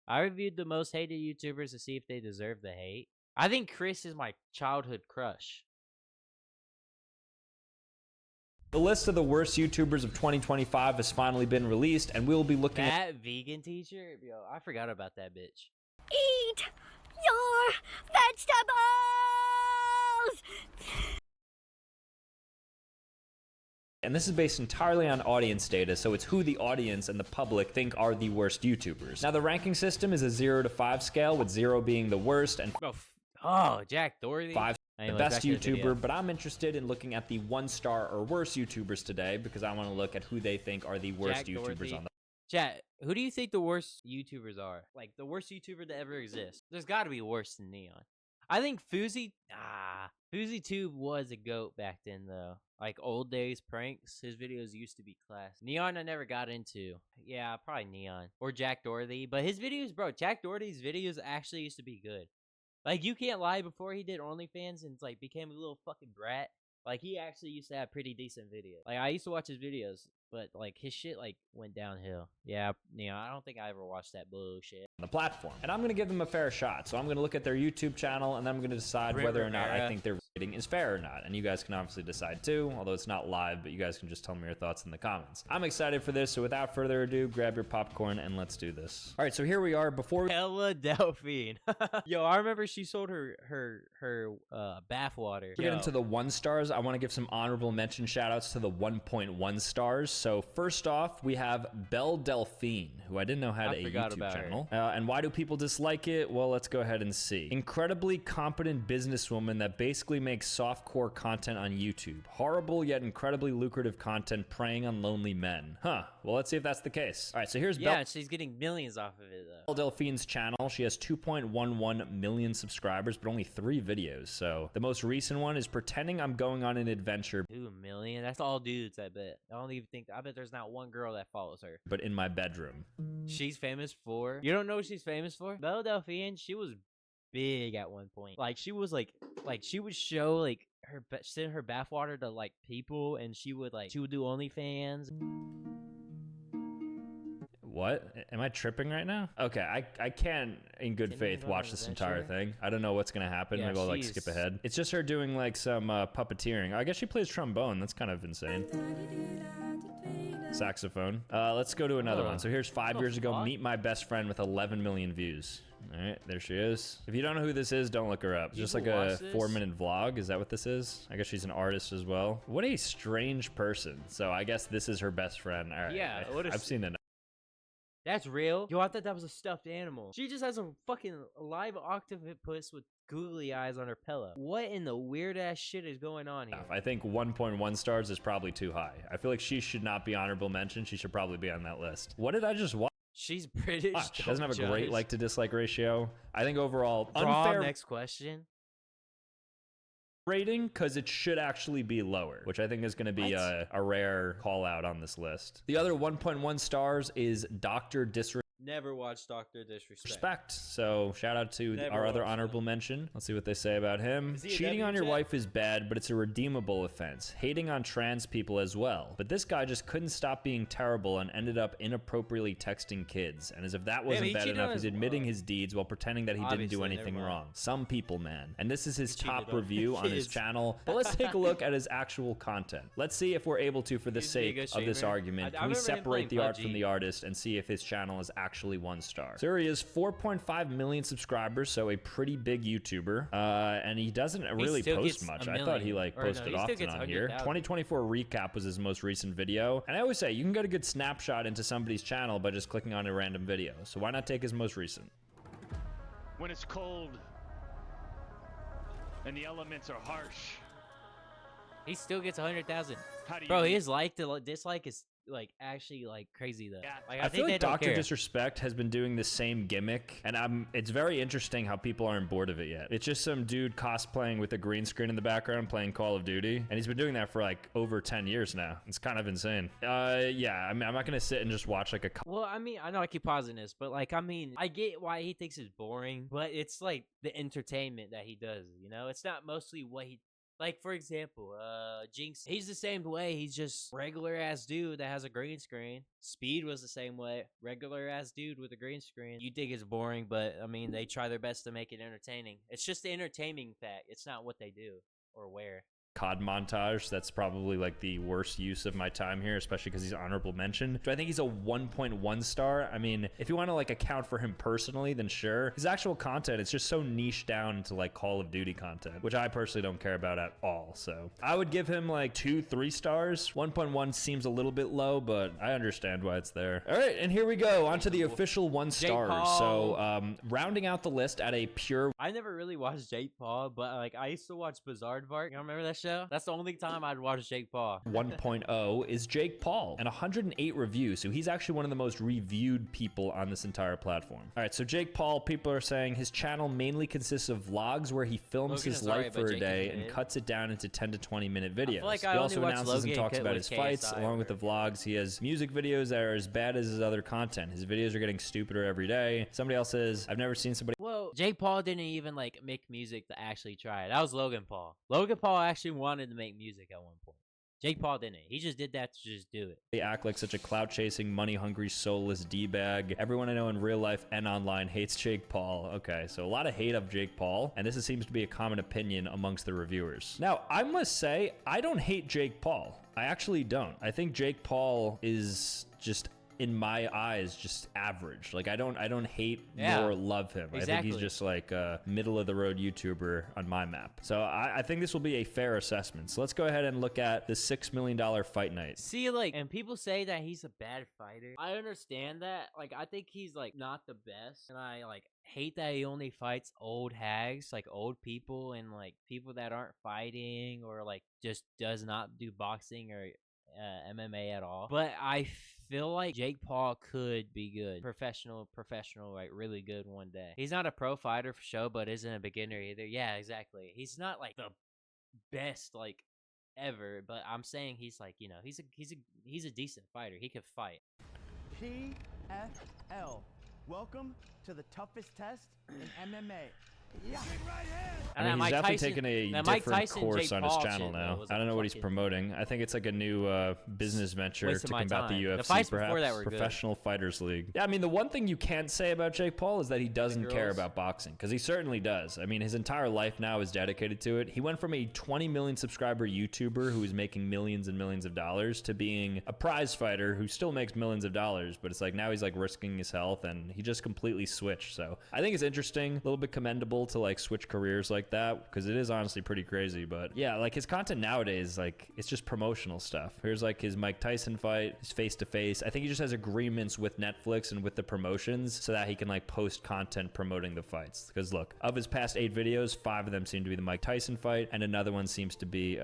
I reviewed the most hated YouTubers to see if they deserve the hate. I think Chris is my childhood crush. The list of the worst YouTubers of 2025 has finally been released, and we'll be looking at That vegan teacher? Yo, I forgot about that bitch. Eat your vegetables! And this is based entirely on audience data, so it's who the audience and the public think are the worst YouTubers. Now, the ranking system is a 0 to 5 scale, with 0 being the worst and Jack Doherty. 5 the Anyways, best back to the video. YouTuber, but I'm interested in looking at the 1-star or worse YouTubers today because I want to look at who they think are the worst Jack YouTubers Doherty. on the Chat, who do you think the worst YouTubers are? Like, the worst YouTuber that ever exists. There's got to be worse than Neon. I think FouseyTube was a goat back then, though. Like, old days pranks, his videos used to be class. Neon I never got into. Yeah, probably Neon. Or Jack Doherty. But his videos, bro, Jack Doherty's videos actually used to be good. Like, you can't lie, before he did OnlyFans and, like, became a little fucking brat, like, he actually used to have pretty decent videos. Like, I used to watch his videos, but, like, his shit, like, went downhill. Yeah, you know, I don't think I ever watched that bullshit. the platform. And I'm going to give them a fair shot. So I'm going to look at their YouTube channel, and then I'm going to decide Brent whether or not I Rivera. think their rating is fair or not. And you guys can obviously decide too, although it's not live, but you guys can just tell me your thoughts in the comments. I'm excited for this, so without further ado, grab your popcorn and let's do this. All right, so here we are. Before we Belle Delphine. Yo, I remember she sold her bathwater. get into the 1-stars, I want to give some honorable mention shout outs to the 1.1 stars. So first off, we have Belle Delphine, who I didn't know had a forgot YouTube about her. channel. And why do people dislike it? Well, let's go ahead and see. Incredibly competent businesswoman that basically makes softcore content on YouTube. Horrible yet incredibly lucrative content preying on lonely men. Huh. Well, let's see if that's the case. All right, so here's Yeah, she's getting millions off of it, though. Belle Delphine's channel. She has 2.11 million subscribers, but only 3 videos. So the most recent one is pretending I'm going on an adventure, 2 million? That's all dudes, I bet. I don't even think. I bet there's not one girl that follows her. but in my bedroom. She's famous for. You don't know what she's famous for? Belle Delphine, she was big at one point. Like, she was like she would show like send her bathwater to like people, and she would do OnlyFans. What? Am I tripping right now? Okay, I can't in good faith watch this entire thing. I don't know what's gonna happen. Yeah, Maybe I'll like skip she's- ahead. It's just her doing like some puppeteering. I guess she plays trombone. That's kind of insane. Saxophone. Let's go to another one. So here's 5 years ago. fuck? Meet my best friend with 11 million views. All right, there she is. If you don't know who this is, don't look her up. It's just like People a watch this? 4-minute vlog. Is that what this is? I guess she's an artist as well. What a strange person. So I guess this is her best friend. All right. Yeah, what a I've seen it. That's real. Yo, I thought that was a stuffed animal. She just has a fucking live octopus with googly eyes on her pillow. What in the weird ass shit is going on here? I think 1.1 stars is probably too high. I feel like she should not be honorable mention. She should probably be on that list. What did I just watch? She's British. She doesn't have a great judge. like to dislike ratio. I think overall Draw, unfair next question. rating because it should actually be lower, which I think is going to be What? a rare call out on this list. The other 1.1 stars is Dr. Disrespect. Never watched Dr. Disrespect. Respect. So shout out to Never our other watched honorable mention. Let's see what they say about him. Is he a Cheating W on your chat? wife is bad, but it's a redeemable offense. Hating on trans people as well. But this guy just couldn't stop being terrible and ended up inappropriately texting kids. And as if that wasn't he bad cheated enough, on he's his admitting mom. his deeds while pretending that he didn't do Obviously, anything never mind. wrong. Some people, man. And this is his cheated top on review on his kids. channel. But let's take a look at his actual content. Let's see if we're able to, for the He's a sake good of this streamer. argument, I can we remember him separate the playing art from PUBG. the artist and see if his channel is actually 1 star. So here he is, 4.5 million subscribers, so a pretty big YouTuber. And he doesn't really still post gets much. a I thought he million. like Or no, posted he still often gets on here. 100,000. 2024 recap was his most recent video. And I always say you can get a good snapshot into somebody's channel by just clicking on a random video. So why not take his most recent? When it's cold and the elements are harsh, He still gets 100,000. how do you Bro, eat? his like to dislike is like actually like crazy though. Yeah. Like, I I feel think like they don't Dr. care. Disrespect has been doing the same gimmick, and it's very interesting how people aren't bored of it yet. It's just some dude cosplaying with a green screen in the background playing Call of Duty, and he's been doing that for like over 10 years now. It's kind of insane. Yeah, I mean, I'm not gonna sit and just watch like a Well, I mean, I know I keep pausing this, but like, I mean, I get why he thinks it's boring, but it's like the entertainment that he does, you know? It's not mostly what he Like, for example, Jinx, he's the same way. He's just regular ass dude that has a green screen. Speed was the same way. Regular ass dude with a green screen. You think it's boring, but I mean, they try their best to make it entertaining. It's just the entertaining fact. It's not what they do or where. COD montage. That's probably like the worst use of my time here, especially because he's honorable mention. Do I think he's a 1.1 star? I mean, if you want to like account for him personally, then sure. His actual content is just so niche down to like Call of Duty content, which I personally don't care about at all. So I would give him like 2-3 stars. 1.1 seems a little bit low, but I understand why it's there. All right, and here we go onto the official 1 star. So rounding out the list at a pure. I never really watched Jake Paul, but like I used to watch Bizarre-Vark. You remember that show? That's the only time I'd watch Jake Paul. 1.0 is Jake Paul and 108 reviews. So he's actually one of the most reviewed people on this entire platform. All right, so Jake Paul, people are saying his channel mainly consists of vlogs where he films his life for a day and cuts it down into 10 to 20 minute videos. Like he also announces and talks about his fights along with the vlogs. He has music videos that are as bad as his other content. His videos are getting stupider every day. Somebody else says, I've never seen somebody. Well, Jake Paul didn't even like make music to actually try it. That was Logan Paul. Logan Paul actually wanted to make music at one point. Jake Paul didn't. He just did that to just do it. They act like such a clout-chasing, money-hungry, soulless D-bag. Everyone I know in real life and online hates Jake Paul. Okay, so a lot of hate of Jake Paul, and this seems to be a common opinion amongst the reviewers. Now, I must say, I don't hate Jake Paul. I actually don't. I think Jake Paul is just, in my eyes, just average. Like I don't hate nor love him. Exactly. I think he's just like a middle of the road YouTuber on my map. So I think this will be a fair assessment. So let's go ahead and look at the $6 million fight night. See, like, and people say that he's a bad fighter. I understand that. Like, I think he's like not the best, and I like hate that he only fights old hags, like old people and like people that aren't fighting or like just does not do boxing or MMA at all. But I feel like Jake Paul could be good. Professional, like really good one day. He's not a pro fighter for sure, but isn't a beginner either. Yeah, exactly. He's not like the best like ever, but I'm saying he's like, you know, he's a decent fighter. He could fight. PFL. Welcome to the toughest test in MMA. Yeah. I mean, he's definitely taking a different course on his channel now. I don't know what he's promoting. I think it's like a new business venture to combat the UFC, perhaps. Professional Fighters League. Yeah, I mean, the one thing you can't say about Jake Paul is that he doesn't care about boxing, because he certainly does. I mean, his entire life now is dedicated to it. He went from a 20 million subscriber YouTuber who is making millions and millions of dollars to being a prize fighter who still makes millions of dollars, but it's like now he's like risking his health, and he just completely switched. So I think it's interesting, a little bit commendable to like switch careers like that, because it is honestly pretty crazy. But yeah, like his content nowadays, like it's just promotional stuff. Here's like his Mike Tyson fight, his face-to-face. I think he just has agreements with Netflix and with the promotions so that he can like post content promoting the fights. Because look, of his past 8 videos, 5 of them seem to be the Mike Tyson fight, and another one seems to be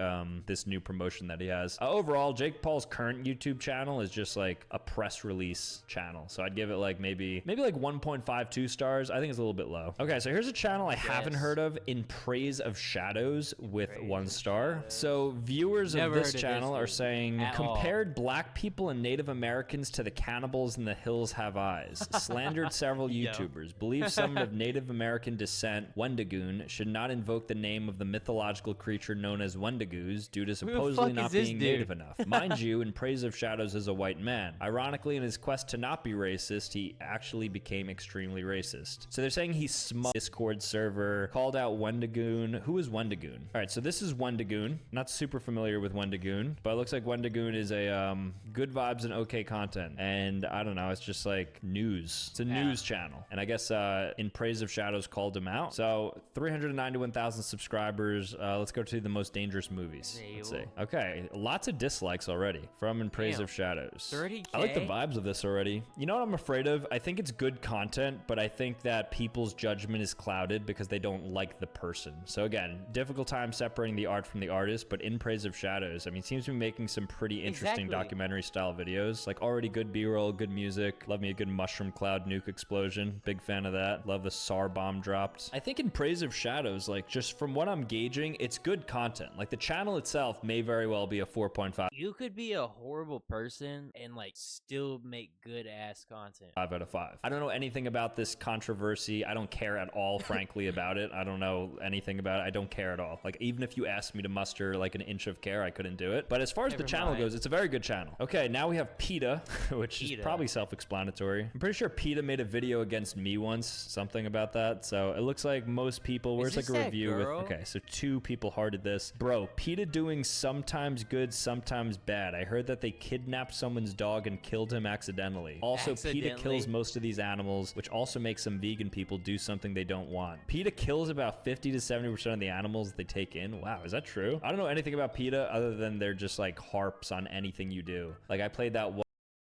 this new promotion that he has. Overall, Jake Paul's current YouTube channel is just like a press release channel, so I'd give it like maybe like 1.52 stars. I think it's a little bit low. Okay, so here's a channel I haven't heard of, In Praise of Shadows, with 1 star. So viewers of this channel are saying, compared black people and Native Americans to the cannibals in the hills have eyes, slandered several YouTubers, believes someone of Native American descent, Wendigoon, should not invoke the name of the mythological creature known as Wendigos due to supposedly not being native enough. Mind you, In Praise of Shadows is a white man. Ironically, in his quest to not be racist, he actually became extremely racist. So they're saying he smoked Discord server, called out Wendigoon. Who is Wendigoon? All right, so this is Wendigoon. Not super familiar with Wendigoon, but it looks like Wendigoon is a good vibes and okay content. And I don't know, it's just like news. It's a news channel. And I guess In Praise of Shadows called him out. So 391,000 subscribers. Let's go to the most dangerous movies. Let's see. Okay, lots of dislikes already from In Praise of Shadows. 30K? I like the vibes of this already. You know what I'm afraid of? I think it's good content, but I think that people's judgment is clouded because they don't like the person. So again, difficult time separating the art from the artist, but In Praise of Shadows, I mean, seems to be making some pretty interesting documentary style videos. Like already good B-roll, good music. Love me a good mushroom cloud nuke explosion. Big fan of that. Love the SAR bomb dropped. I think In Praise of Shadows, like just from what I'm gauging, it's good content. Like the channel itself may very well be a 4.5. You could be a horrible person and like still make good ass content. 5 out of 5. I don't know anything about this controversy. I don't care at all, frankly. blankly about it. I don't know anything about it. I don't care at all. Like, even if you asked me to muster like an inch of care, I couldn't do it. But as far as the channel goes, it's a very good channel. Okay, now we have PETA, which is probably self-explanatory. I'm pretty sure PETA made a video against me once, something about that. So it looks like most people, where's like a review with, okay, so 2 people hearted this. Bro, PETA doing sometimes good, sometimes bad. I heard that they kidnapped someone's dog and killed him accidentally. Also, PETA kills most of these animals, which also makes some vegan people do something they don't want. PETA kills about 50 to 70% of the animals they take in. Wow, is that true? I don't know anything about PETA other than they're just like harps on anything you do. Like, I played that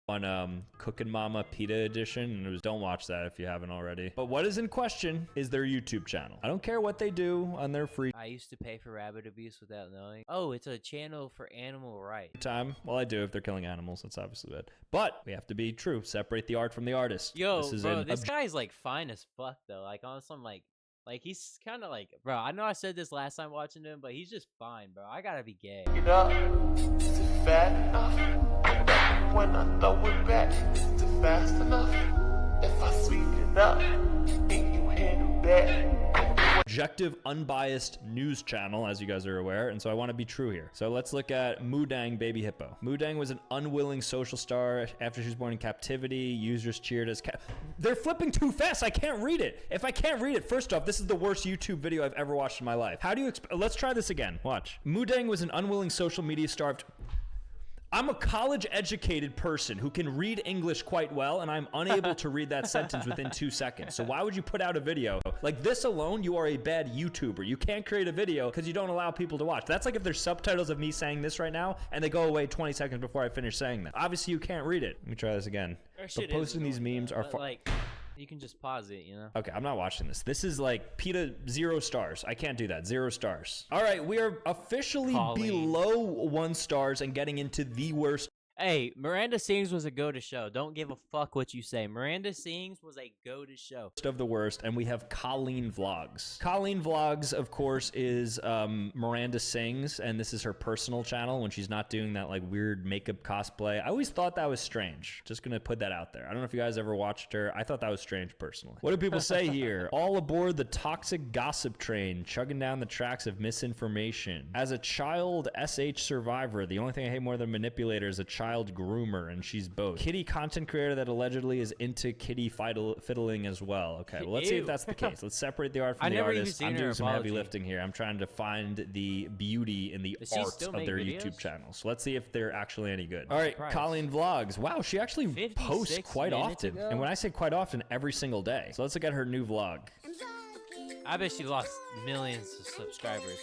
on Cookin' Mama PETA edition, and it was, don't watch that if you haven't already. But what is in question is their YouTube channel. I don't care what they do on their free I used to pay for rabbit abuse without knowing. Oh, it's a channel for animal rights. time. Well, I do if they're killing animals. That's obviously bad. But we have to be true. Separate the art from the artist. Yo, bro, this guy's like fine as fuck though. Like on some like he's kind of like, bro, I know I said this last time watching him, but he's just fine, bro. I gotta be gay. It up, is it fat enough? When I throw it back, is it fast enough? If I sweep it up, can you handle that? Objective, unbiased news channel, as you guys are aware, and so I want to be true here. So let's look at Moodang Baby Hippo. Moodang was an unwilling social star after she was born in captivity. Users cheered as They're flipping too fast. I can't read it. If I can't read it, first off, this is the worst YouTube video I've ever watched in my life. How do you let's try this again. Watch. Moodang was an unwilling social media star. I'm a college-educated person who can read English quite well, and I'm unable to read that sentence within 2 seconds. So why would you put out a video? Like this alone, you are a bad YouTuber. You can't create a video because you don't allow people to watch. That's like if there's subtitles of me saying this right now, and they go away 20 seconds before I finish saying that. Obviously, you can't read it. Let me try this again. But posting these memes are like, you can just pause it, you know? Okay, I'm not watching this. This is like PETA 0 stars. I can't do that. 0 stars. All right, we are officially below 1 stars and getting into the worst. Hey, Miranda Sings was a go-to show. Don't give a fuck what you say. Miranda Sings was a go-to show. Of the worst, and we have Colleen Vlogs. Colleen Vlogs, of course, is Miranda Sings, and this is her personal channel when she's not doing that like weird makeup cosplay. I always thought that was strange. Just gonna put that out there. I don't know if you guys ever watched her. I thought that was strange personally. What do people say here? All aboard the toxic gossip train, chugging down the tracks of misinformation. As a child SH survivor, the only thing I hate more than a manipulator is a child groomer, and she's both. Kitty content creator that allegedly is into kitty fiddling as well. Okay, well, let's see if that's the case. Let's separate the art from the artist. I'm doing some heavy lifting here. I'm trying to find the beauty in the art of their YouTube channel. So let's see if they're actually any good. All right, Colleen Vlogs. Wow, she actually posts quite often. And when I say quite often, every single day. So let's look at her new vlog. I bet she lost millions of subscribers.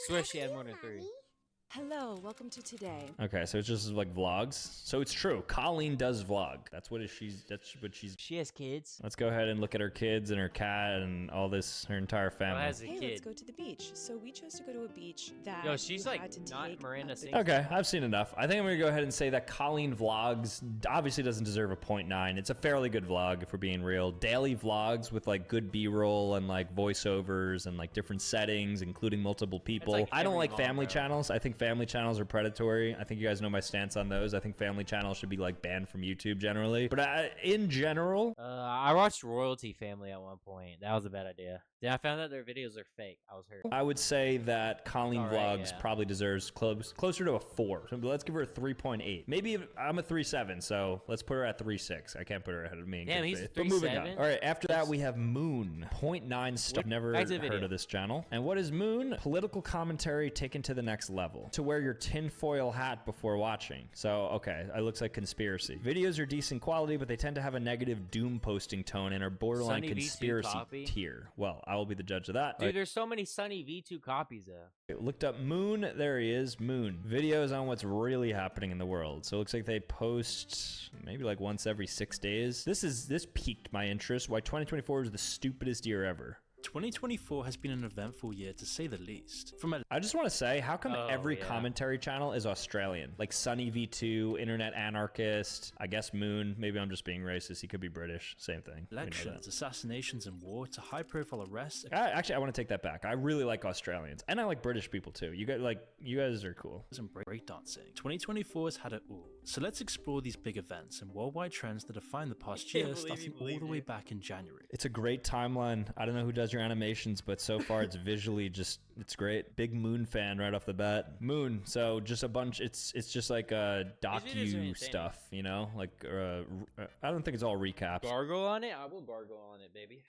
Swear she had more than 3. Hello, welcome to today. Okay, so it's just like vlogs. So it's true. Colleen does vlog. That's what she's. She has kids. Let's go ahead and look at her kids and her cat and all this. Her entire family. Hey, let's go to the beach. So we chose to go to a beach that. Yo, she's like not Miranda Sings. Okay, I've seen enough. I think I'm gonna go ahead and say that Colleen Vlogs obviously doesn't deserve a 0.9. It's a fairly good vlog if we're being real. Daily vlogs with like good B-roll and like voiceovers and like different settings, including multiple people. Like I don't like family channels. I think family channels are predatory. I think you guys know my stance on those. I think family channels should be like banned from YouTube generally. But in general, I watched Royalty Family at one point. That was a bad idea. Then I found out their videos are fake. I was hurt. I would say that Colleen Vlogs probably deserves closer to a 4. So let's give her a 3.8. Maybe I'm a 3.7, so let's put her at 3.6. I can't put her ahead of me. Damn, he's a 3.7. But moving on. All right, after that we have Moon. 0.9 stuff. Never heard of this channel. And what is Moon? Political commentary taken to the next level. To wear your tinfoil hat before watching. So, okay, it looks like conspiracy. Videos are decent quality, but they tend to have a negative doom posting tone and are borderline conspiracy tier. Well, I will be the judge of that. Dude, there's so many Sunny V2 copies though. Looked up Moon. There he is. Moon. Videos on what's really happening in the world. So it looks like they post maybe like once every 6 days. This piqued my interest. Why 2024 is the stupidest year ever. 2024 has been an eventful year to say the least. I just want to say, how come every commentary channel is Australian? Like Sunny V2, Internet Anarchist, I guess Moon. Maybe I'm just being racist. He could be British. Same thing. Elections, assassanations, and war to high-profile arrests. Actually, I want to take that back. I really like Australians, and I like British people too. You guys are cool. And breakdancing. 2024 has had it all. So let's explore these big events and worldwide trends that define the past can't year, believe starting you all the believed way it. back in January. It's a great timeline. I don't know who does your animations, but so far it's visually just, it's great. Big Moon fan right off the bat. Moon, so just a bunch, it's just like videos are docu insane. stuff, you know? Like, I don't think it's all recaps. Gargle on it? I will gargle on it, baby.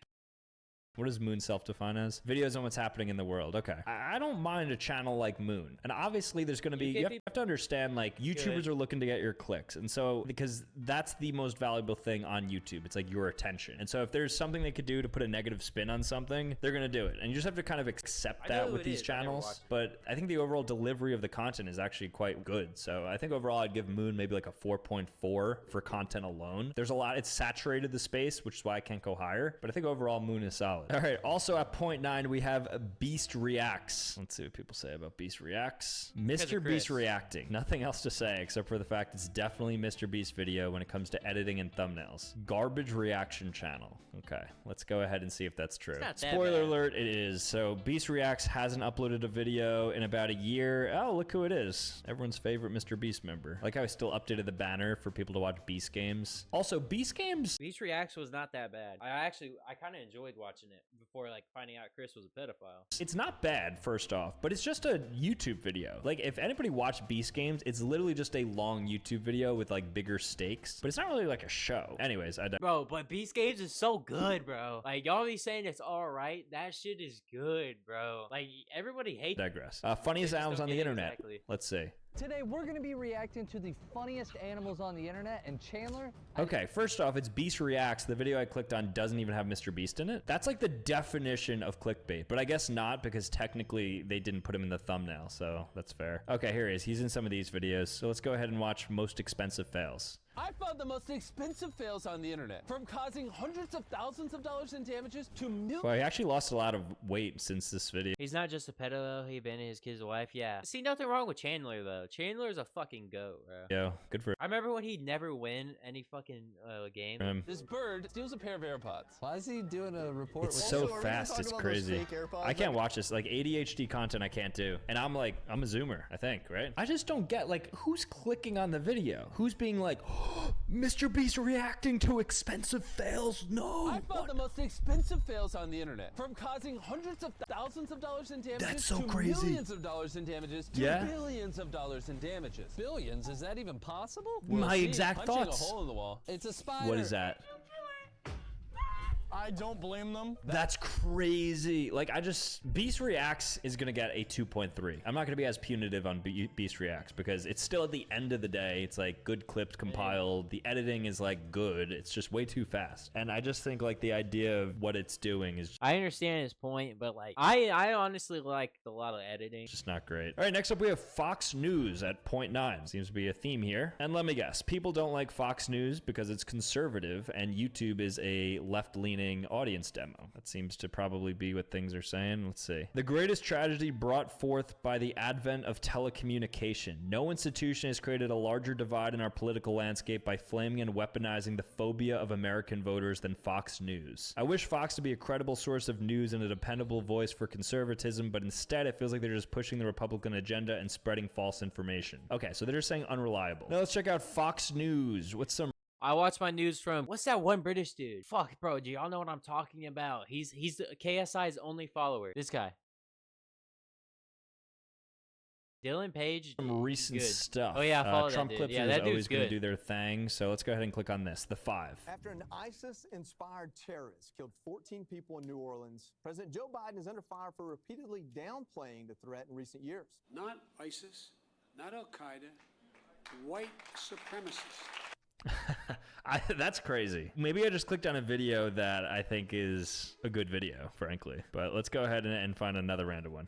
What does Moon self-define as? Videos on what's happening in the world. Okay. I don't mind a channel like Moon. And obviously there's going to be, you have to understand, like, YouTubers are looking to get your clicks. And so, because that's the most valuable thing on YouTube. It's like your attention. And so if there's something they could do to put a negative spin on something, they're going to do it. And you just have to kind of accept that with these channels. But I think the overall delivery of the content is actually quite good. So I think overall I'd give Moon maybe like a 4.4 for content alone. There's a lot, it's saturated the space, which is why I can't go higher. But I think overall Moon is solid. All right, also at 0.9, we have Beast Reacts. Let's see what people say about Beast Reacts. Mr. Beast reacting. Nothing else to say except for the fact it's definitely Mr. Beast video when it comes to editing and thumbnails. Garbage reaction channel. Okay, let's go ahead and see if that's true. Spoiler alert, it is. So Beast Reacts hasn't uploaded a video in about a year. Oh, look who it is. Everyone's favorite Mr. Beast member. I like how I still updated the banner for people to watch Beast games. Also, Beast games... Beast Reacts was not that bad. I kind of enjoyed watching it before, like, finding out Chris was a pedophile. It's not bad, first off, but it's just a YouTube video. Like, if anybody watched Beast games, it's literally just a long YouTube video with, like, bigger stakes, but it's not really like a show. Anyways, Bro, but Beast games is so good, bro. Like, y'all be saying it's all right. That shit is good, bro. Like, everybody hates digress. Funniest animals on the internet. Let's see. Today, we're going to be reacting to the funniest animals on the internet, and Chandler... Okay, first off, it's Beast Reacts. The video I clicked on doesn't even have Mr. Beast in it. That's like the definition of clickbait, but I guess not because technically they didn't put him in the thumbnail, so that's fair. Okay, here he is. He's in some of these videos, so let's go ahead and watch Most Expensive Fails. I found the most expensive fails on the internet, from causing hundreds of thousands of dollars in damages to millions. Well, he actually lost a lot of weight since this video. He's not just a pedo, though. He abandoned his kid's wife. Yeah. See, nothing wrong with Chandler, though. Chandler's a fucking goat, bro. Yo, good for him. I remember when he'd never win any fucking game. This bird steals a pair of AirPods. Why is he doing a report? It's so fast, it's crazy. I can't watch this. Like, ADHD content I can't do. And I'm like, I'm a zoomer, I think, right? I just don't get, like, who's clicking on the video? Who's being like, oh, Mr. Beast reacting to expensive fails? No. I found the most expensive fails on the internet, from causing hundreds of thousands of dollars in damages That's so to crazy. millions of dollars in damages to billions of dollars in damages. Billions? Is that even possible? My exact Punching thoughts. a hole in the wall. It's a spider. What is that? I don't blame them. That's crazy. Like, Beast Reacts is going to get a 2.3. I'm not going to be as punitive on Beast Reacts because it's still at the end of the day. It's like good clips compiled. The editing is like good. It's just way too fast. And I just think like the idea of what it's doing is I understand his point, but like, I honestly like a lot of editing. just not great. All right, next up we have Fox News at 0.9. Seems to be a theme here. And let me guess, people don't like Fox News because it's conservative and YouTube is a left-leaning audience demo. That seems to probably be what things are saying. Let's see. The greatest tragedy brought forth by the advent of telecommunication. No institution has created a larger divide in our political landscape by flaming and weaponizing the phobia of American voters than Fox News. I wish Fox to be a credible source of news and a dependable voice for conservatism, but instead it feels like they're just pushing the Republican agenda and spreading false information. Okay, so they're just saying unreliable. Now let's check out Fox News. What's some I watch my news from, what's that one British dude? Fuck, bro, do y'all know what I'm talking about? He's the KSI's only follower. This guy. Dylan Page. Some recent stuff. Oh yeah, follow Trump that dude. clips Yeah, are that always dude's going to good. do their thing. So let's go ahead and click on this. The 5. After an ISIS-inspired terrorist killed 14 people in New Orleans, President Joe Biden is under fire for repeatedly downplaying the threat in recent years. Not ISIS, not Al-Qaeda, white supremacists. That's crazy. Maybe I just clicked on a video that I think is a good video, frankly. But let's go ahead and find another random one.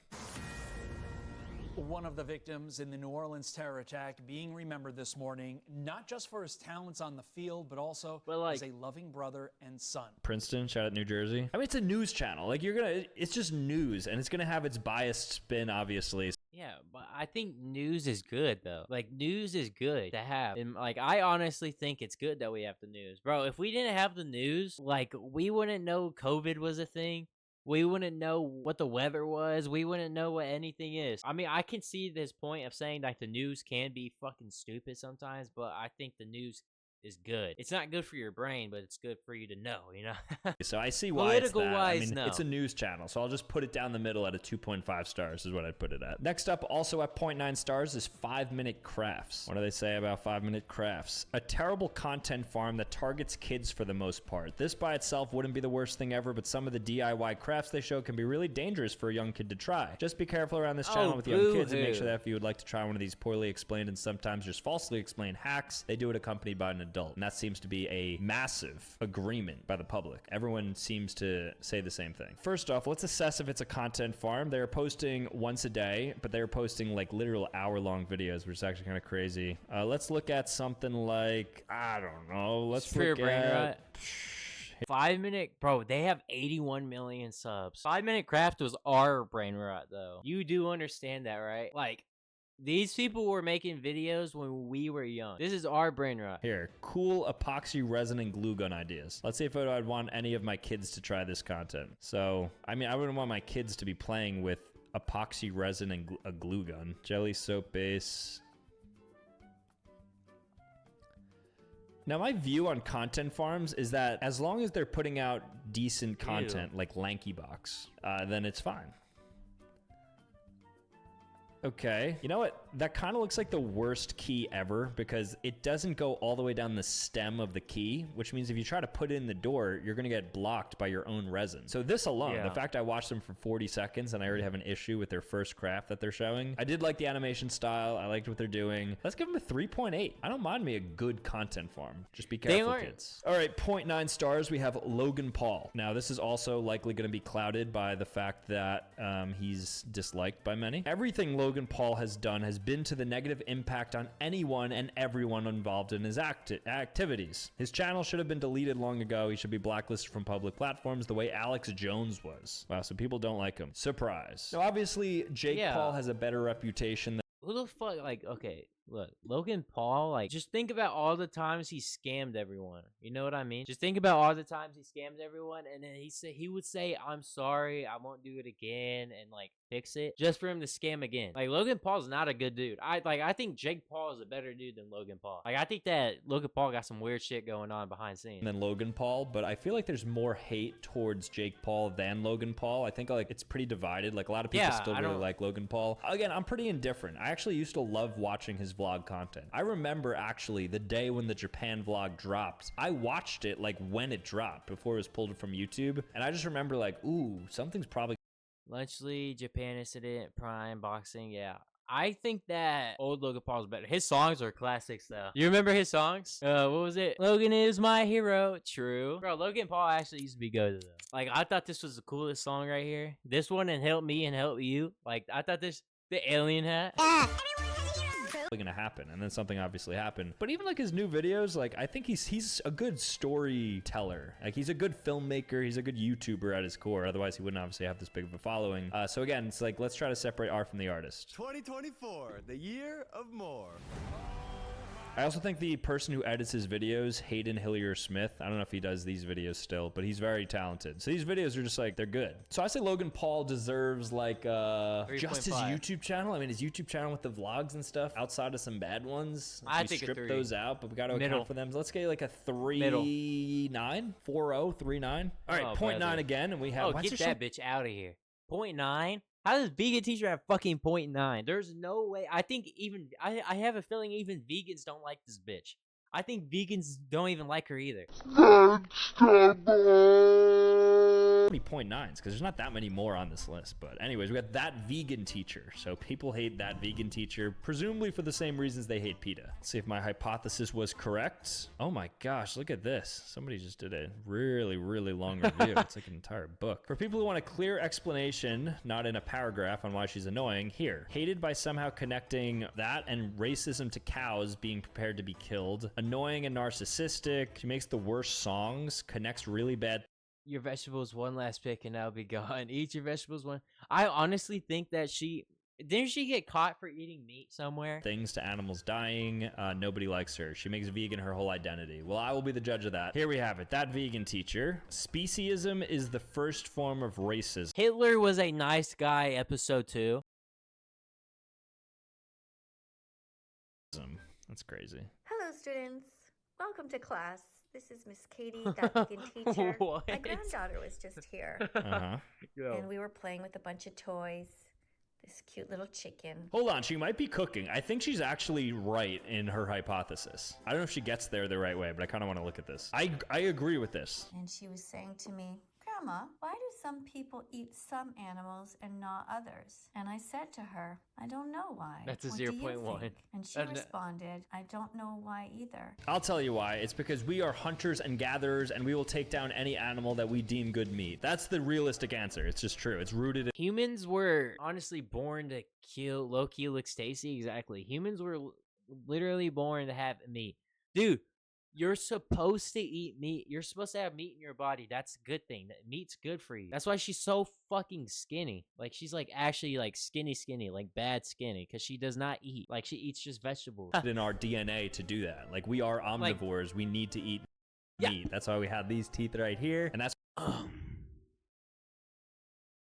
One of the victims in the New Orleans terror attack being remembered this morning, not just for his talents on the field, but also as a loving brother and son. Princeton, shout out New Jersey. I mean, it's a news channel. Like, it's just news, and it's gonna have its biased spin, obviously. Yeah, but I think news is good, though. Like, news is good to have. And, like, I honestly think it's good that we have the news. Bro, if we didn't have the news, like, we wouldn't know COVID was a thing. We wouldn't know what the weather was. We wouldn't know what anything is. I mean, I can see this point of saying like the news can be fucking stupid sometimes, but I think the news is good. It's not good for your brain, but it's good for you to know, you know? So I see why it's that. Political-wise, I mean, no. it's a news channel, so I'll just put it down the middle at a 2.5 stars is what I'd put it at. Next up, also at 0.9 stars, is 5-Minute Crafts. What do they say about 5-Minute Crafts? A terrible content farm that targets kids for the most part. This by itself wouldn't be the worst thing ever, but some of the DIY crafts they show can be really dangerous for a young kid to try. Just be careful around this channel with young kids, and make sure that if you would like to try one of these poorly explained and sometimes just falsely explained hacks, they do it accompanied by an adult. And that seems to be a massive agreement by the public. Everyone seems to say the same thing. First off, let's assess if it's a content farm. They're posting once a day, but they're posting like literal hour-long videos, which is actually kind of crazy. Let's look at something like, I don't know. Let's look at... 5-Minute, bro, they have 81 million subs. 5-Minute Craft was our brain rot, though. You do understand that, right? Like, these people were making videos when we were young. This is our brain rot. Here, cool epoxy resin and glue gun ideas. Let's see if I'd want any of my kids to try this content. So, I mean, I wouldn't want my kids to be playing with epoxy resin and a glue gun. Jelly soap base. Now, my view on content farms is that as long as they're putting out decent content like LankyBox, then it's fine. Okay, you know what? That kind of looks like the worst key ever because it doesn't go all the way down the stem of the key, which means if you try to put it in the door, you're going to get blocked by your own resin. So this alone, the fact I watched them for 40 seconds and I already have an issue with their first craft that they're showing. I did like the animation style. I liked what they're doing. Let's give them a 3.8. I don't mind me a good content farm. Just be careful, kids. All right, 0.9 stars. We have Logan Paul. Now, this is also likely going to be clouded by the fact that he's disliked by many. Everything Logan Paul has done has been to the negative impact on anyone and everyone involved in his activities. His channel should have been deleted long ago. He should be blacklisted from public platforms the way Alex Jones was. Wow, so people don't like him. Surprise. Now, obviously, Jake Paul has a better reputation than... Who the fuck, like, okay, look, Logan Paul, like, just think about all the times he scammed everyone. You know what I mean? Just think about all the times he scammed everyone, and then he would say, I'm sorry, I won't do it again, and, like, fix it, just for him to scam again. Like, Logan Paul's not a good dude. I think Jake Paul is a better dude than Logan Paul. Like, I think that Logan Paul got some weird shit going on behind scenes. Than Logan Paul, but I feel like there's more hate towards Jake Paul than Logan Paul. I think, like, it's pretty divided. Like, a lot of people still really like Logan Paul. Again, I'm pretty indifferent. I actually used to love watching his vlog content. I remember, actually, the day when the Japan vlog dropped, I watched it, like, when it dropped, before it was pulled from YouTube, and I just remember, like, ooh, something's probably... Lunchley, Japan Incident, Prime, Boxing, yeah. I think that old Logan Paul's better. His songs are classics, though. You remember his songs? What was it? Logan is my hero. True. Bro, Logan Paul actually used to be good, though. Like, I thought this was the coolest song right here. This one and Help Me and Help You. Like, I thought this... The alien hat. Gonna happen, and then something obviously happened. But even like his new videos, like I think he's a good storyteller. Like he's a good filmmaker. He's a good YouTuber at his core. Otherwise, he wouldn't obviously have this big of a following. So again, it's like let's try to separate art from the artist. 2024, the year of more. I also think the person who edits his videos, Hayden Hillier-Smith, I don't know if he does these videos still, but he's very talented. So these videos are just like, they're good. So I say Logan Paul deserves like just his YouTube channel. I mean, his YouTube channel with the vlogs and stuff, outside of some bad ones. I think strip those out, but we got to account for them. So let's get like a 3.9, 4.039. All right, 0.9 again, and we have. Oh, get that bitch out of here. 0.9. How does vegan teacher have fucking 0.9? There's no way. I think even I have a feeling even vegans don't like this bitch. I think vegans don't even like her either. Many 0.9s because there's not that many more on this list. But anyways, we got That Vegan Teacher. So people hate That Vegan Teacher, presumably for the same reasons they hate PETA. Let's see if my hypothesis was correct. Oh my gosh, look at this. Somebody just did a really, really long review. It's like an entire book. For people who want a clear explanation, not in a paragraph, on why she's annoying, here. Hated by somehow connecting that and racism to cows being prepared to be killed. Annoying and narcissistic. She makes the worst songs. Connects really bad. Your vegetables, one last pick, and I'll be gone. Eat your vegetables, one. I honestly think that she Didn't she get caught for eating meat somewhere? Things to animals dying. Nobody likes her. She makes vegan her whole identity. Well, I will be the judge of that. Here we have it. That vegan teacher. Speciesism is the first form of racism. Hitler was a nice guy, episode 2. That's crazy. Hello, students. Welcome to class. This is Miss Katie, that vegan teacher. What? My granddaughter was just here. And we were playing with a bunch of toys. This cute little chicken. Hold on, she might be cooking. I think she's actually right in her hypothesis. I don't know if she gets there the right way, but I kind of want to look at this. I agree with this. And she was saying to me, Grandma, why do some people eat some animals and not others? And I said to her, I don't know why. That's a What do you 0.1. think? And she responded, I don't know why either. I'll tell you why. It's because we are hunters and gatherers, and we will take down any animal that we deem good meat. That's the realistic answer. It's just true. It's rooted in... Humans were honestly born to kill. Loki looks tasty. Exactly. Humans were literally born to have meat. Dude, you're supposed to eat meat. You're supposed to have meat in your body. That's a good thing. That meat's good for you. That's why she's so fucking skinny. Like, she's like actually like skinny, like bad skinny, because she does not eat. Like, she eats just vegetables. in our DNA to do that. Like, we are omnivores. Like, we need to eat meat. That's why we have these teeth right here, and that's...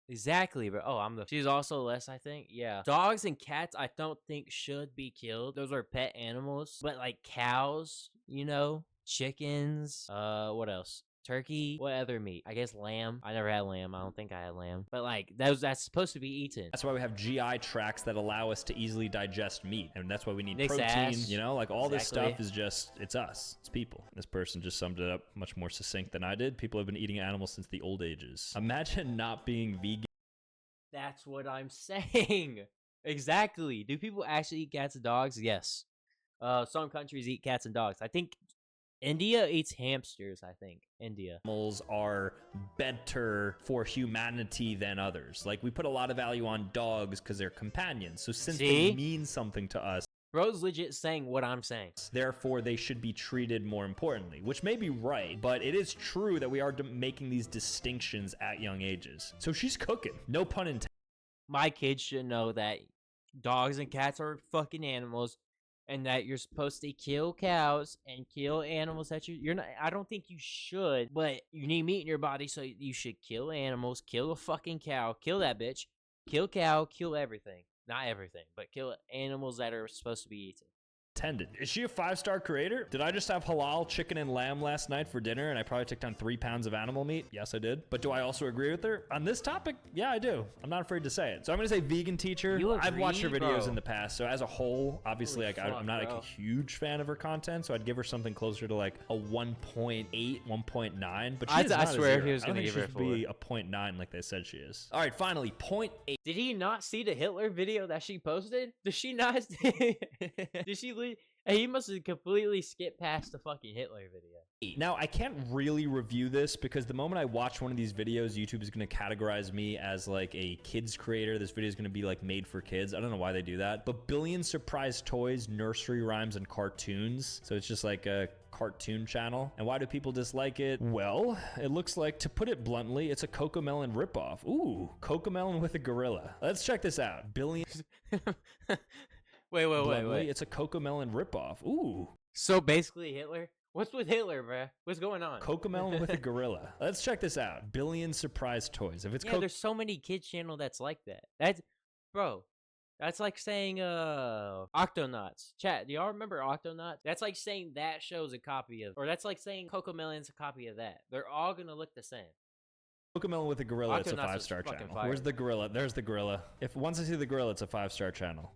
Exactly, bro. Oh, she's also less, I think. Yeah. Dogs and cats, I don't think should be killed. Those are pet animals. But like cows, you know, chickens, what else? Turkey, what other meat? I guess lamb. I never had lamb. I don't think I had lamb. But like that's supposed to be eaten. That's why we have GI tracts that allow us to easily digest meat. And that's why we need Nick's protein, ass. you know, like all this stuff is just, it's us, it's people. This person just summed it up much more succinct than I did. People have been eating animals since the old ages. Imagine not being vegan. That's what I'm saying. Exactly. Do people actually eat cats and dogs? Yes. Some countries eat cats and dogs. I think India eats hamsters, I think. India. Animals are better for humanity than others. Like, we put a lot of value on dogs because they're companions. So since they mean something to us, bro's legit saying what I'm saying. Therefore, they should be treated more importantly, which may be right, but it is true that we are making these distinctions at young ages. So she's cooking. No pun intended. My kids should know that dogs and cats are fucking animals, and that you're supposed to kill cows and kill animals that you're not. I don't think you should, but you need meat in your body, so you should kill animals. Kill a fucking cow. Kill that bitch. Kill cow. Kill everything. Not everything, but kill animals that are supposed to be eaten. Is she a 5-star creator? Did I just have halal chicken and lamb last night for dinner and I probably took down 3 pounds of animal meat? Yes, I did. But do I also agree with her? On this topic, yeah, I do. I'm not afraid to say it. So I'm going to say vegan teacher. I've watched her videos in the past. So as a whole, obviously, like, I'm not like a huge fan of her content. So I'd give her something closer to like a 1.8, 1.9. But I swear he was going to give her a 4. Be a 0.9 like they said she is. All right, finally, 0.8. Did he not see the Hitler video that she posted? Did she not? Did she leave? He must have completely skipped past the fucking Hitler video. Now, I can't really review this because the moment I watch one of these videos, YouTube is going to categorize me as like a kids creator. This video is going to be like made for kids. I don't know why they do that. But Billion Surprise Toys, Nursery Rhymes, and Cartoons. So it's just like a cartoon channel. And why do people dislike it? Well, it looks like, to put it bluntly, it's a Cocomelon ripoff. Ooh, Cocomelon with a gorilla. Let's check this out. Billion... Wait. It's a Cocomelon ripoff. Ooh. So basically Hitler? What's with Hitler, bruh? What's going on? Cocomelon with a gorilla. Let's check this out. Billion Surprise Toys. If it's there's so many kids channel that's like that. That's like saying Octonauts. Chat, do y'all remember Octonauts? That's like saying that show's a copy of, or that's like saying Cocomelon's a copy of that. They're all gonna look the same. Cocomelon with a gorilla, it's a Octonauts 5-star channel. fire. Where's the gorilla? There's the gorilla. Once I see the gorilla, it's a 5-star channel.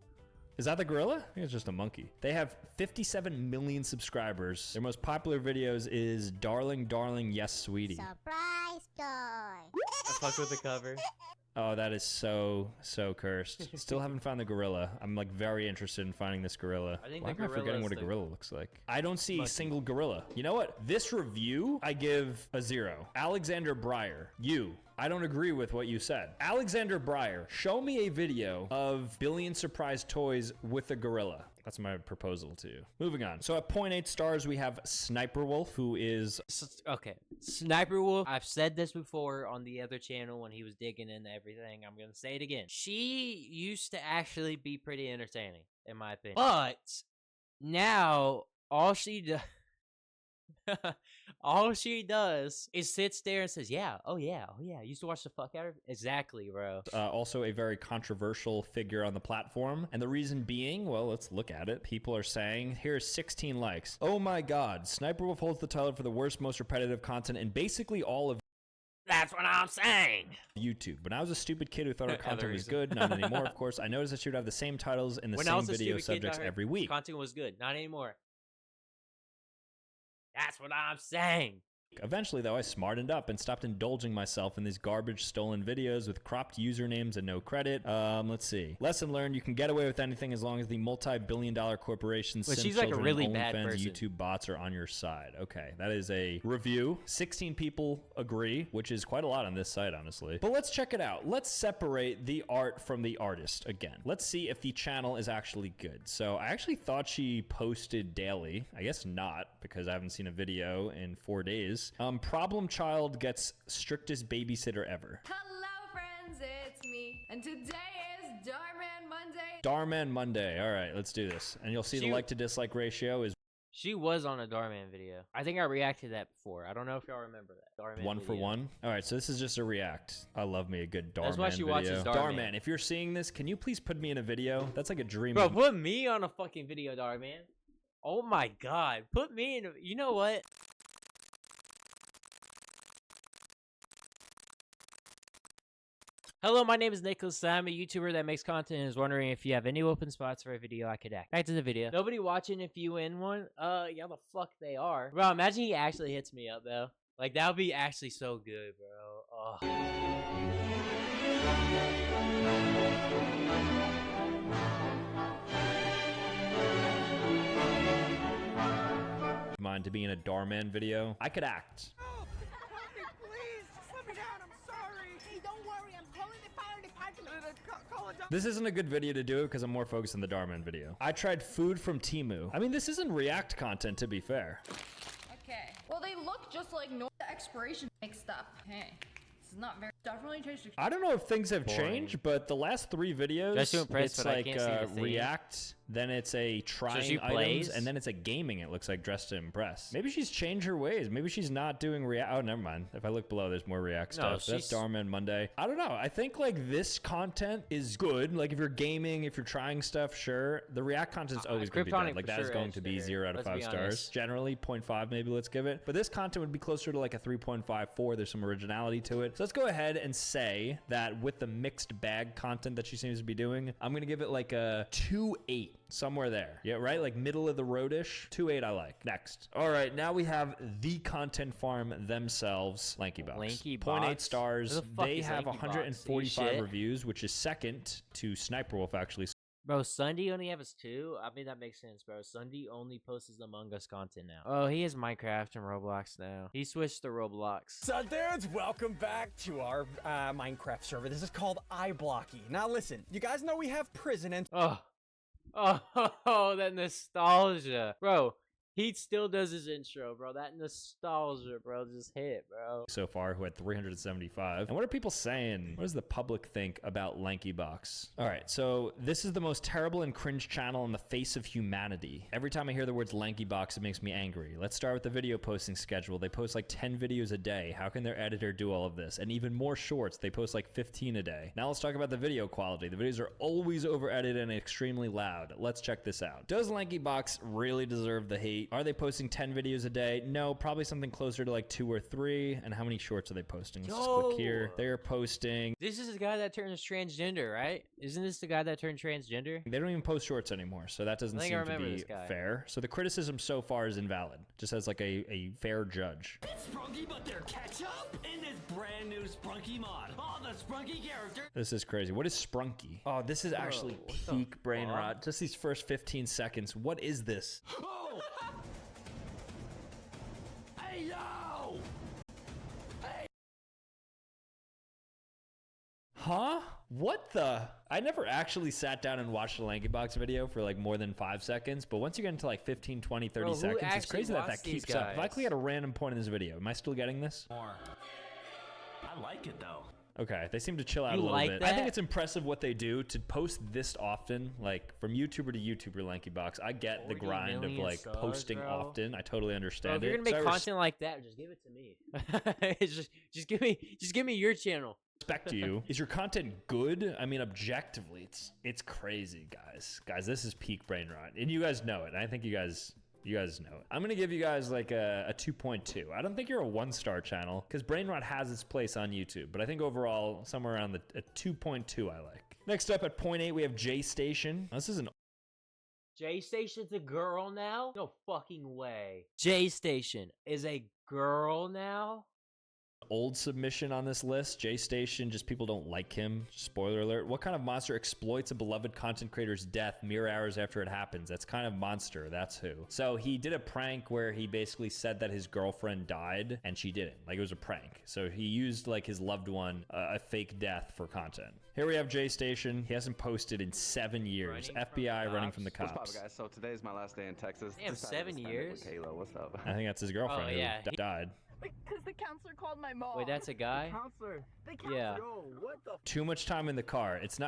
Is that the gorilla? I think it's just a monkey. They have 57 million subscribers. Their most popular videos is Darling, Darling, Yes, Sweetie. Surprise toy. I fuck with the cover. Oh, that is so cursed. Still haven't found the gorilla. I'm like very interested in finding this gorilla. Why am I forgetting what a gorilla looks like? I don't see a single gorilla. You know what? This review, I give a 0. Alexander Breyer, I don't agree with what you said. Alexander Breyer, show me a video of Billion Surprise Toys with a gorilla. That's my proposal to you. Moving on. So at 0.8 stars, we have SSniperWolf, who is... Okay, SSniperWolf. I've said this before on the other channel when he was digging into everything. I'm going to say it again. She used to actually be pretty entertaining, in my opinion. But now, all she does... all she does is sits there and says, yeah, oh yeah, I used to watch the fuck out of it. Exactly, bro. Also a very controversial figure on the platform. And the reason being, well, let's look at it. People are saying, here's 16 likes. Oh my god, SSniperWolf holds the title for the worst, most repetitive content in basically all of That's what I'm saying. YouTube. When I was a stupid kid who thought our content was good, not anymore, of course, I noticed that she would have the same titles in the same video subjects every week. Content was good, not anymore. That's what I'm saying. Eventually, though, I smartened up and stopped indulging myself in these garbage stolen videos with cropped usernames and no credit. Let's see. Lesson learned, you can get away with anything as long as the multi-billion-dollar corporations, but she's like a really bad person. YouTube bots are on your side. Okay, that is a review. 16 people agree, which is quite a lot on this site, honestly. But let's check it out. Let's separate the art from the artist again. Let's see if the channel is actually good. So I actually thought she posted daily. I guess not, because I haven't seen a video in 4 days. Problem child gets strictest babysitter ever. Hello friends, it's me, and today is Darman Monday. Darman Monday. All right, let's do this. And you'll see the like to dislike ratio is... She was on a Darman video. I think I reacted to that before. I don't know if y'all remember that. Darman 1 for 1. All right, so this is just a react. I love me a good Darman video. That's why she watches Darman. Darman, if you're seeing this, can you please put me in a video? That's like a dream. Bro, put me on a fucking video, Darman. Oh my god. Put me in a... You know what? Hello, my name is Nicholas. I'm a YouTuber that makes content and is wondering if you have any open spots for a video I could act. Back to the video. Nobody watching if you in one? Yeah, the fuck they are. Bro, imagine he actually hits me up, though. Like, that would be actually so good, bro. Oh. Mind to be in a Darman video? I could act. This isn't a good video to do it because I'm more focused on the Darman video. I tried food from Temu. I mean, this isn't React content, to be fair. Okay. Well, they look just like no expiration mixed up. Hey, this is not very... Definitely tasty. I don't know if things have changed, but the last 3 videos, just to impress, it's like React, then it's a trying items, and then it's a gaming, it looks like, dressed to impress. Maybe she's changed her ways. Maybe she's not doing React. Oh, never mind. If I look below, there's more React stuff. That's Darman Monday. I don't know. I think like this content is good. Like if you're gaming, if you're trying stuff, sure. The React content's always going to be bad. Like that is going to be 0 out of 5 stars. Generally 0.5 maybe, let's give it. But this content would be closer to like a 3.5, 4. There's some originality to it. So let's go ahead and say that with the mixed bag content that she seems to be doing, I'm going to give it like a 2.8. Somewhere there. Yeah, right? Like middle of the road-ish. 2.8 I like. Next. All right, now we have the content farm themselves, LankyBox. 0.8 stars. They have 145 reviews, which is second to SSniperWolf, actually. Bro, Sunday only has 2? I mean, that makes sense, bro. Sunday only posts Among Us content now. Oh, he has Minecraft and Roblox now. He switched to Roblox. So, dudes, welcome back to our Minecraft server. This is called iBlocky. Now, listen, you guys know we have prison and... Oh, that nostalgia. Bro, he still does his intro, bro. That nostalgia, bro, just hit, bro. So far, who had 375. And what are people saying? What does the public think about LankyBox? All right, so this is the most terrible and cringe channel on the face of humanity. Every time I hear the words LankyBox, it makes me angry. Let's start with the video posting schedule. They post like 10 videos a day. How can their editor do all of this? And even more shorts. They post like 15 a day. Now let's talk about the video quality. The videos are always over-edited and extremely loud. Let's check this out. Does LankyBox really deserve the hate? Are they posting 10 videos a day? No, probably something closer to like 2 or 3. And how many shorts are they posting? Let's just click here. They're posting. This is the guy that turns transgender, right? Isn't this the guy that turned transgender? They don't even post shorts anymore, so that doesn't seem to be fair. So the criticism so far is invalid, just as like a fair judge. It's Sprunky, but they're ketchup in this brand new Sprunky mod. Oh, the Sprunky character. This is crazy. What is Sprunky? Oh, this is actually peak brain rot. Just these first 15 seconds. What is this? Oh! Hey, yo! Huh? What the? I never actually sat down and watched a LankyBox video for like more than 5 seconds, but once you get into like 15, 20, 30 Bro, who seconds, it's actually crazy that watched these keeps up. If I guys? click at a random point in this video, am I still getting this? More. I like it though. Okay, they seem to chill out You a little like bit. that? I think it's impressive what they do to post this often, like from YouTuber to YouTuber. LankyBox, I get the 40 grind of million like subs, posting bro. often. I totally Bro, understand if you're it. gonna make So I content like that, just give it to me. It's just give me your channel. respect you. Is your content good? I mean, objectively, it's crazy, guys. Guys, this is peak brain rot, and you guys know it. I think you guys know it. I'm gonna give you guys like a 2.2. I don't think you're a 1-star channel because brain rot has its place on YouTube, but I think overall somewhere around a 2.2 I like. Next up at 0.8 we have JayStation. This is an JayStation's a girl now? No fucking way. JayStation is a girl now? old submission on this list. JayStation, just people don't like him. Spoiler alert. What kind of monster exploits a beloved content creator's death mere hours after it happens? That's kind of monster. That's who. So he did a prank where he basically said that his girlfriend died and she didn't. Like, it was a prank. So he used like his loved one, a fake death for content. Here we have JayStation. He hasn't posted in 7 years. FBI running from the cops. What's up, guys? So today's my last day in Texas. Damn, Decided to 7 spend it years? with Kayla, what's up? I think that's his girlfriend who died. Because the counselor called my mom. Wait, that's a guy? Counselor. Yeah. Yo, what the? Too much time in the car. It's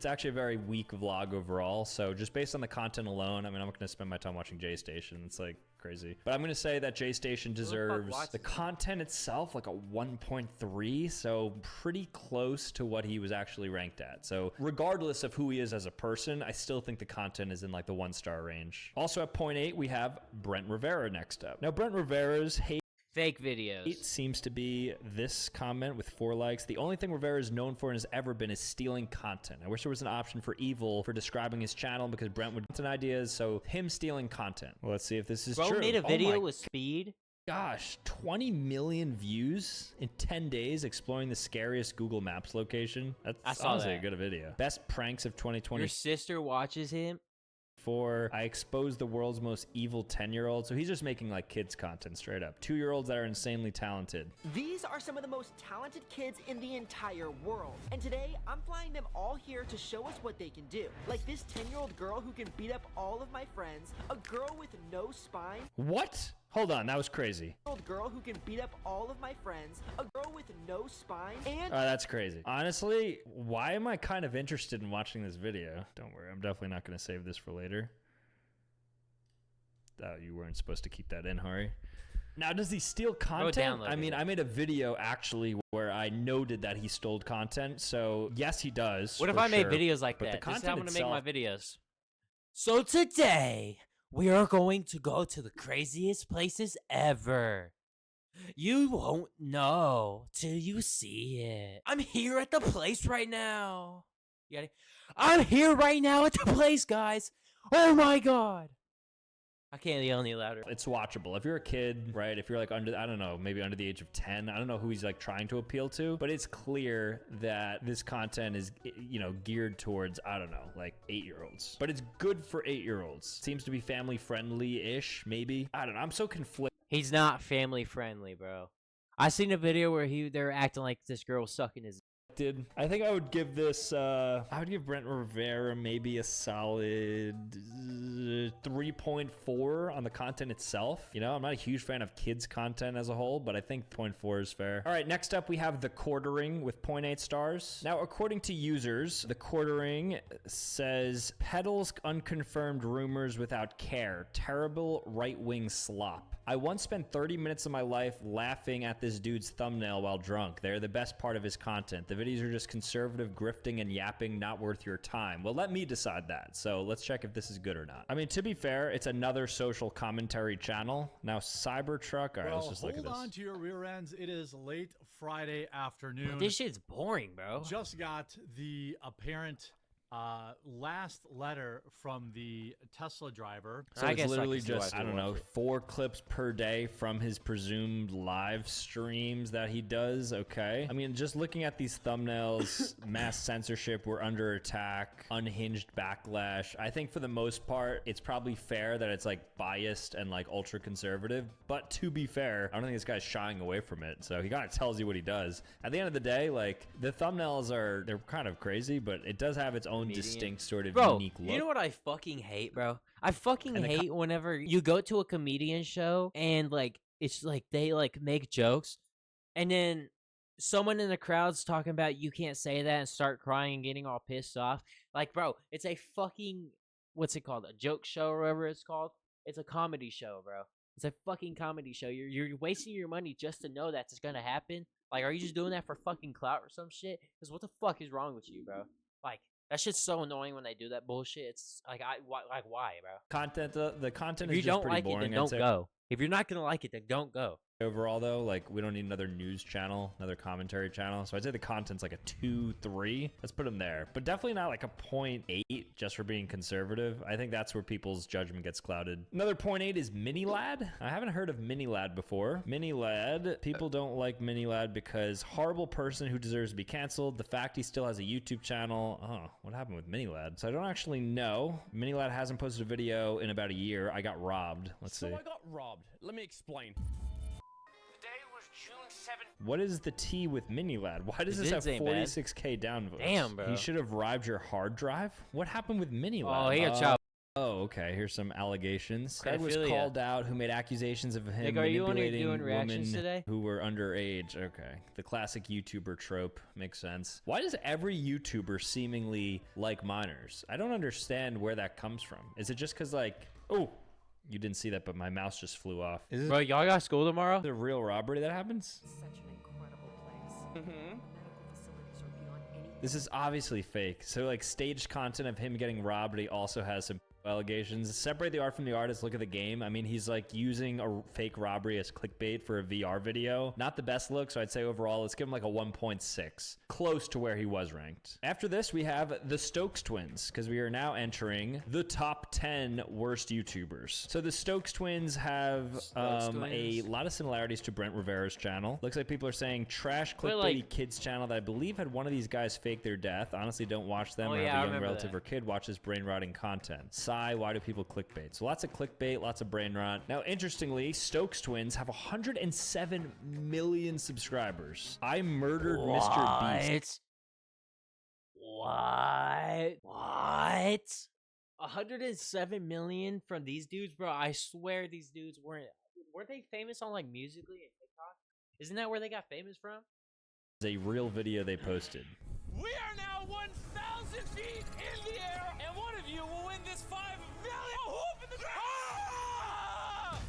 actually a very weak vlog overall. So just based on the content alone, I mean, I'm not going to spend my time watching JayStation. It's like crazy. But I'm going to say that JayStation deserves the content itself like a 1.3. So pretty close to what he was actually ranked at. So regardless of who he is as a person, I still think the content is in like the 1-star range. Also at 0.8, we have Brent Rivera next up. Now, Brent Rivera's fake videos. It seems to be this comment with 4 likes. The only thing Rivera is known for and has ever been is stealing content. I wish there was an option for evil for describing his channel because Brent would content ideas, so him stealing content. Well, let's see if this is true. Bro made a video with speed. Gosh, 20 million views in 10 days exploring the scariest Google Maps location. That's honestly a good video. Best pranks of 2020. Your sister watches him. I exposed the world's most evil 10-year-old. So he's just making like kids content straight up. 2-year-olds that are insanely talented. These are some of the most talented kids in the entire world. And today, I'm flying them all here to show us what they can do. Like this 10-year-old girl who can beat up all of my friends, a girl with no spine. What? Hold on, that was crazy. Old girl who can beat up all of my friends, a girl with no spine, and that's crazy. Honestly, why am I kind of interested in watching this video? Don't worry, I'm definitely not going to save this for later. Oh, you weren't supposed to keep that in, Hari. Now, does he steal content? I mean, I made a video actually where I noted that he stole content. So yes, he does. What if I made videos like that? This is how I'm gonna make my videos. So today, we are going to go to the craziest places ever. You won't know till you see it. I'm here at the place right now. You got it? I'm here right now at the place, guys. Oh my god. I can't yell any louder. It's watchable. If you're a kid, right? If you're like under, I don't know, maybe under the age of 10, I don't know who he's like trying to appeal to, but it's clear that this content is, you know, geared towards, I don't know, like 8-year-olds. But it's good for 8-year-olds. Seems to be family friendly-ish, maybe. I don't know. I'm so conflicted. He's not family friendly, bro. I seen a video where they're acting like this girl was sucking his. I think I would give this, I would give Brent Rivera maybe a solid 3.4 on the content itself. You know, I'm not a huge fan of kids content as a whole, but I think 0.4 is fair. All right, next up we have The Quartering with 0.8 stars. Now, according to users, The Quartering says, peddles unconfirmed rumors without care. Terrible right-wing slop. I once spent 30 minutes of my life laughing at this dude's thumbnail while drunk. They're the best part of his content. The videos are just conservative grifting and yapping, not worth your time. Well, let me decide that. So let's check if this is good or not. I mean, to be fair, it's another social commentary channel. Now, Cybertruck. All right, let's just look at this. Hold on to your rear ends. It is late Friday afternoon. This shit's boring, bro. Just got the apparent last letter from the Tesla driver. So it's literally just, I don't know, 4 clips per day from his presumed live streams that he does. Okay. I mean, just looking at these thumbnails, mass censorship, we're under attack, unhinged backlash. I think for the most part, it's probably fair that it's like biased and like ultra conservative. But to be fair, I don't think this guy's shying away from it. So he kind of tells you what he does. At the end of the day, like the thumbnails they're kind of crazy, but it does have its own distinct sort of unique look. You know what I fucking hate, bro? I fucking hate whenever you go to a comedian show and like it's like they like make jokes and then someone in the crowd's talking about you can't say that and start crying and getting all pissed off. Like, bro, it's a fucking what's it called? A joke show or whatever it's called. It's a comedy show, bro. It's a fucking comedy show. You're wasting your money just to know that's gonna happen. Like, are you just doing that for fucking clout or some shit? Because what the fuck is wrong with you, bro? Like, that shit's so annoying when they do that bullshit. It's like, why, bro? Content, the content if is just pretty boring. If you don't like it, then don't go. If you're not gonna like it, then don't go. Overall, though, like we don't need another news channel, another commentary channel. So I'd say the content's like a 2, 3. Let's put him there, but definitely not like a 0.8 just for being conservative. I think that's where people's judgment gets clouded. Another 0.8 is Mini Lad. I haven't heard of Mini Lad before. Mini Lad, people don't like Mini Lad because horrible person who deserves to be canceled. The fact he still has a YouTube channel. Oh, what happened with Mini Lad? So I don't actually know. Mini Lad hasn't posted a video in about a year. I got robbed. Let's see. So I got robbed. Let me explain. What is the T with Mini Lad? Why does this have 46k downvotes? Damn, bro. He should have robbed your hard drive? What happened with Mini Lad? Oh, he got chopped. Oh, okay. Here's some allegations. Craig was called out who made accusations of him manipulating women today? who were underage. Okay. The classic YouTuber trope. Makes sense. Why does every YouTuber seemingly like minors? I don't understand where that comes from. Is it just because like, oh, you didn't see that, but my mouse just flew off. Bro, y'all got school tomorrow? The real robbery that happens? This is obviously fake. So like staged content of him getting robbed, but he also has some allegations. Separate the art from the artist. Look at the game. I mean, he's like using a fake robbery as clickbait for a VR video. Not the best look, so I'd say overall, let's give him like a 1.6. Close to where he was ranked. After this, we have the Stokes Twins, because we are now entering the top 10 worst YouTubers. So the Stokes Twins have a lot of similarities to Brent Rivera's channel. Looks like people are saying trash clickbaity kids channel that I believe had one of these guys fake their death. Honestly, don't watch them or have a young relative or kid watch this brain rotting content. Why do people clickbait? So lots of clickbait, lots of brain rot. Now, interestingly, Stokes Twins have 107 million subscribers. I murdered Mr. Beast. What? 107 million from these dudes, bro? I swear these dudes weren't they famous on like Musical.ly and TikTok? Isn't that where they got famous from? It's a real video they posted. We are now 1,000 feet in the air, and one of you will win this 5 million. Oh, open the ah!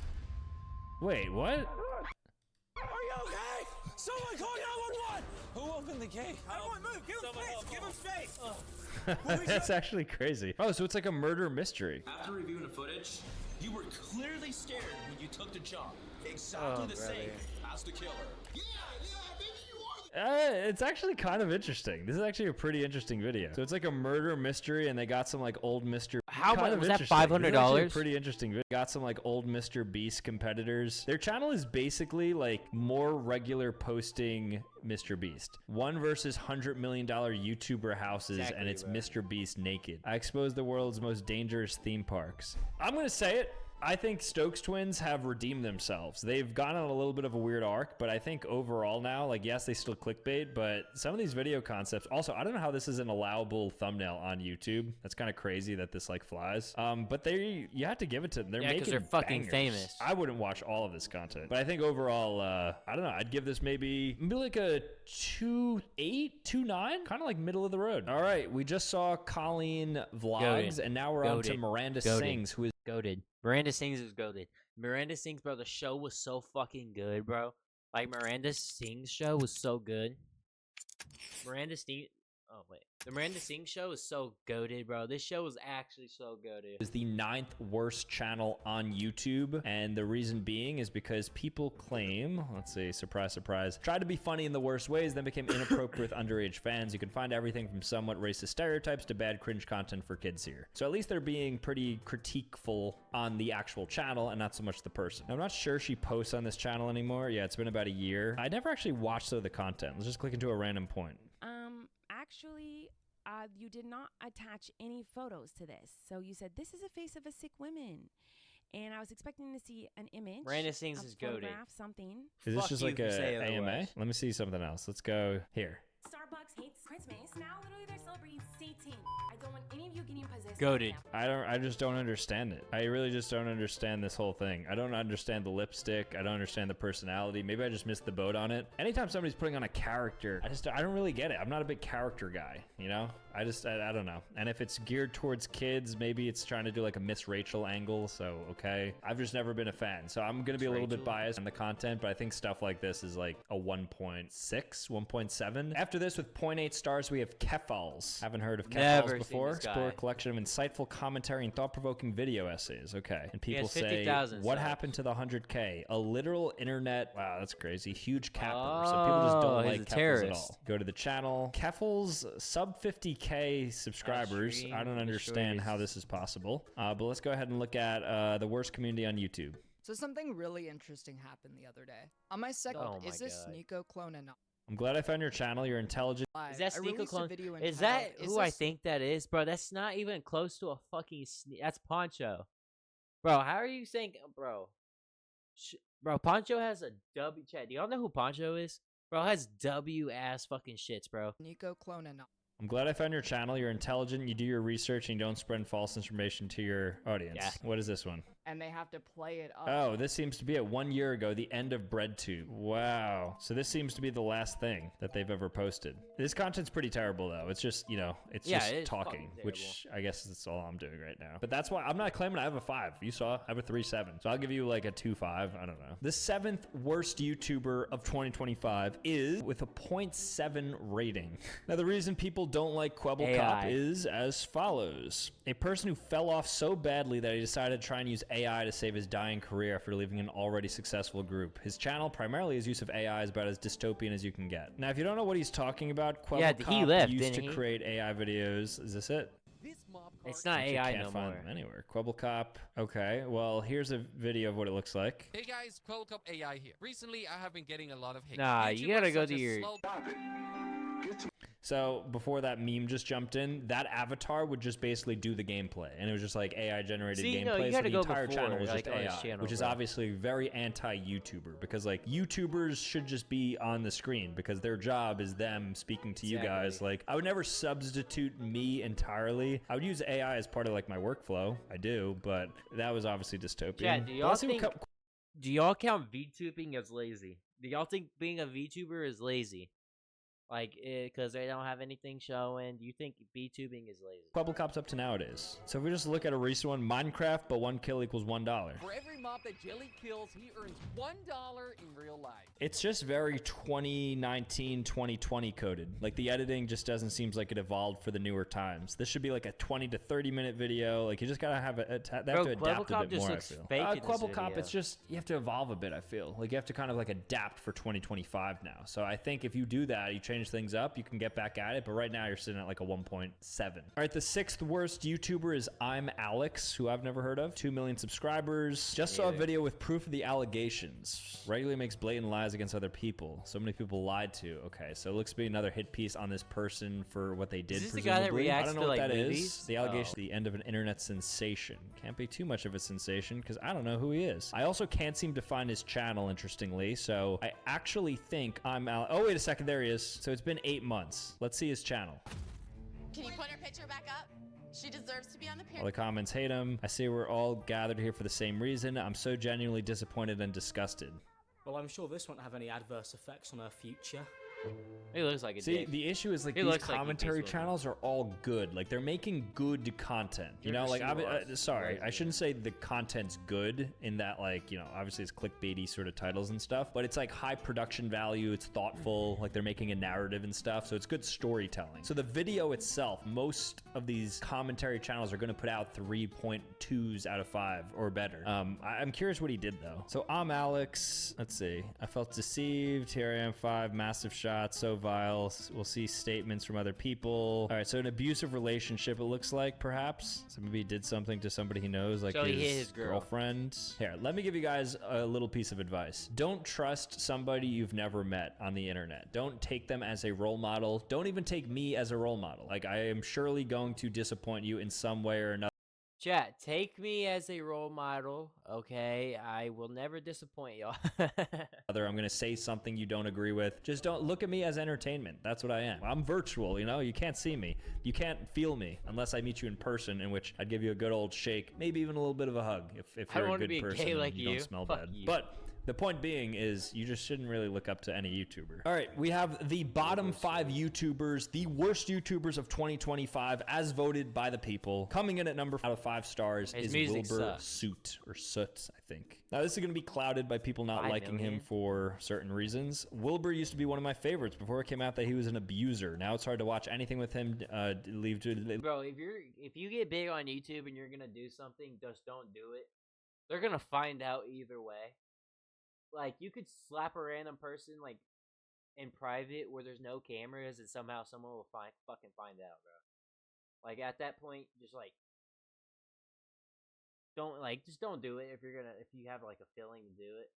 Wait, what? Are you okay? Someone call 911. Who opened the gate? I don't want to move. Give him space. Give him space. That's actually crazy. Oh, so it's like a murder mystery. After reviewing the footage, you were clearly scared when you took the job. Exactly the same as the killer. It's actually kind of interesting. This is actually a pretty interesting video. So it's like a murder mystery, and they got some like old Mr. How much was that? $500? Pretty interesting video. Got some like old Mr. Beast competitors. Their channel is basically like more regular posting Mr. Beast. 1 versus $100 million YouTuber houses, and it's Mr. Beast naked. I exposed the world's most dangerous theme parks. I'm gonna say it. I think Stokes Twins have redeemed themselves. They've gone on a little bit of a weird arc, but I think overall now, like, yes, they still clickbait, but some of these video concepts, also, I don't know how this is an allowable thumbnail on YouTube. That's kind of crazy that this, like, flies. But you have to give it to them. They're making they're fucking famous. I wouldn't watch all of this content, but I think overall, I don't know, I'd give this maybe like a 2.8, 2.9, kind of like middle of the road. All right, we just saw Colleen Vlogs, and now we're on to Miranda Sings, who is goated. Miranda Sings is goated. Miranda Sings, bro, the show was so fucking good, bro. Like, Miranda Sings show was so good. Miranda Sings... Oh wait, the Miranda Sings show is so goated, bro. This show is actually so goated. Is the 9th worst channel on YouTube, and the reason being is because people claim, let's see, surprise, surprise, tried to be funny in the worst ways, then became inappropriate with underage fans. You can find everything from somewhat racist stereotypes to bad cringe content for kids here. So at least they're being pretty critiqueful on the actual channel and not so much the person. I'm not sure she posts on this channel anymore. Yeah, it's been about a year. I never actually watched the content. Let's just click into a random point. Actually, you did not attach any photos to this. So you said, this is a face of a sick woman. And I was expecting to see an image. Miranda Sings is goated. Something. Is this just like a AMA? Let me see something else. Let's go here. Starbucks hates Christmas. Now literally they're celebrating Satan. I don't want any of you getting possessed. Goated. I just don't understand it. I really just don't understand this whole thing. I don't understand the lipstick. I don't understand the personality. Maybe I just missed the boat on it. Anytime somebody's putting on a character, I don't really get it. I'm not a big character guy, you know? I don't know. And if it's geared towards kids, maybe it's trying to do like a Miss Rachel angle, so okay. I've just never been a fan, so I'm gonna be a little bit biased on the content, but I think stuff like this is like a 1.6, 1.7. After this, with 0.8 stars, we have Keffals. Haven't heard of Keffals before. Explore a collection of insightful commentary and thought-provoking video essays. Okay. And people say, what happened to the 100K? A literal internet, wow, that's crazy, huge capper. So people just don't like Keffals at all. Go to the channel. Keffals, sub 50K subscribers. I don't understand how this is possible. But let's go ahead and look at the worst community on YouTube. So something really interesting happened the other day. On my second, is this Nico clone and not? I'm glad I found your channel. You're intelligent. Is that Sneeko Clone? Is that who I think that is? Bro, that's not even close to a fucking that's Poncho. Bro, how are you saying, bro? Bro, Poncho has a W chat. Do y'all know who Poncho is? Bro, has W ass fucking shits, bro. Nico clone and not. I'm glad I found your channel. You're intelligent. You do your research and you don't spread false information to your audience. Yeah. What is this one? And they have to play it up. Oh, this seems to be at 1 year ago, the end of BreadTube. Wow. So this seems to be the last thing that they've ever posted. This content's pretty terrible, though. It's just, you know, it's just talking, which I guess that's all I'm doing right now. But that's why I'm not claiming I have a 5. You saw, I have a 3.7. So I'll give you like a 2.5. I don't know. The 7th worst YouTuber of 2025 is with a 0.7 rating. Now, the reason people don't like Kwebbelkop is as follows. A person who fell off so badly that he decided to try and use AI to save his dying career after leaving an already successful group. His channel, primarily his use of AI, is about as dystopian as you can get. Now, if you don't know what he's talking about, Kwebbelkop used to create AI videos. Is this it? It's not AI no more. Anywhere. Kwebbelkop. Okay, well, here's a video of what it looks like. Hey guys, Kwebbelkop AI here. Recently, I have been getting a lot of hate. Nah, you gotta go to your... So before that meme just jumped in, that avatar would just basically do the gameplay, and it was just like AI generated gameplay. So the entire channel was just AI, which is obviously very anti-YouTuber, because like YouTubers should just be on the screen because their job is them speaking to you guys. Like I would never substitute me entirely. I would use AI as part of like my workflow. I do, but that was obviously dystopian. Yeah, do y'all count VTubing as lazy? Do y'all think being a VTuber is lazy? Like, because they don't have anything showing. Do you think VTubing is lazy? Kwebbelkop's up to nowadays. So if we just look at a recent one, Minecraft, but 1 kill equals $1. For every mob that Jelly kills, he earns $1 in real life. It's just very 2019, 2020 coded. Like the editing just doesn't seem like it evolved for the newer times. This should be like a 20 to 30 minute video. Like you just gotta have they have to adapt a bit more, I feel. Kwebbelkop, it's just, you have to evolve a bit, I feel. Like you have to kind of like adapt for 2025 now. So I think if you do that, you change things up, you can get back at it, but right now you're sitting at like a 1.7. All right, the 6th worst YouTuber is ImAllexx, who I've never heard of. 2 million subscribers. Just saw a video with proof of the allegations. Regularly makes blatant lies against other people. So many people lied to. Okay, so it looks to be another hit piece on this person for what they did. Is this the guy that reacts I don't know to what like that movies? is. The allegation, the end of an internet sensation. Can't be too much of a sensation because I don't know who he is. I also can't seem to find his channel, interestingly, so I actually think oh, wait a second, there he is. So it's been 8 months. Let's see his channel. Can you put her picture back up? She deserves to be on the All the comments hate him. I see we're all gathered here for the same reason. I'm so genuinely disappointed and disgusted. Well, I'm sure this won't have any adverse effects on her future. He looks like a See, dick. the issue is like He these looks like he commentary peaceful. channels are all good. Like they're making good content. You know, like sorry, I shouldn't say the content's good in that like, you know, obviously it's clickbaity sort of titles and stuff, but it's like high production value, it's thoughtful, like they're making a narrative and stuff, so it's good storytelling. So the video itself, most of these commentary channels are going to put out 3.2s out of 5 or better. I'm curious what he did though. So ImAllexx, let's see. I felt deceived. Here I am 5 massive shots. So vile. We'll see statements from other people. All right, so an abusive relationship, it looks like, perhaps. So maybe he did something to somebody he knows, like So he hit his his girl. girlfriend. Here, let me give you guys a little piece of advice. Don't trust somebody you've never met on the internet. Don't take them as a role model. Don't even take me as a role model. Like, I am surely going to disappoint you in some way or another. Chat, take me as a role model, okay? I will never disappoint y'all. I'm gonna say something you don't agree with. Just don't look at me as entertainment. That's what I am. I'm virtual, you know? You can't see me. You can't feel me unless I meet you in person, in which I'd give you a good old shake, maybe even a little bit of a hug if I you're a wanna good be a person gay and like you don't you. smell Fuck bad. you. But the point being is you just shouldn't really look up to any YouTuber. All right, we have the bottom 5 YouTubers, the worst YouTubers of 2025 as voted by the people. Coming in at number 5 out of 5 stars His is music Wilbur sucks. Soot, or Soot, I think. Now this is gonna be clouded by people not 5 liking him million? for certain reasons. Wilbur used to be one of my favorites before it came out that he was an abuser. Now it's hard to watch anything with him. Bro, if you get big on YouTube and you're gonna do something, just don't do it. They're gonna find out either way. Like, you could slap a random person, like, in private where there's no cameras and somehow someone will fucking find out, bro. Like, at that point, just, like, just don't do it if you have, like, a feeling to do it.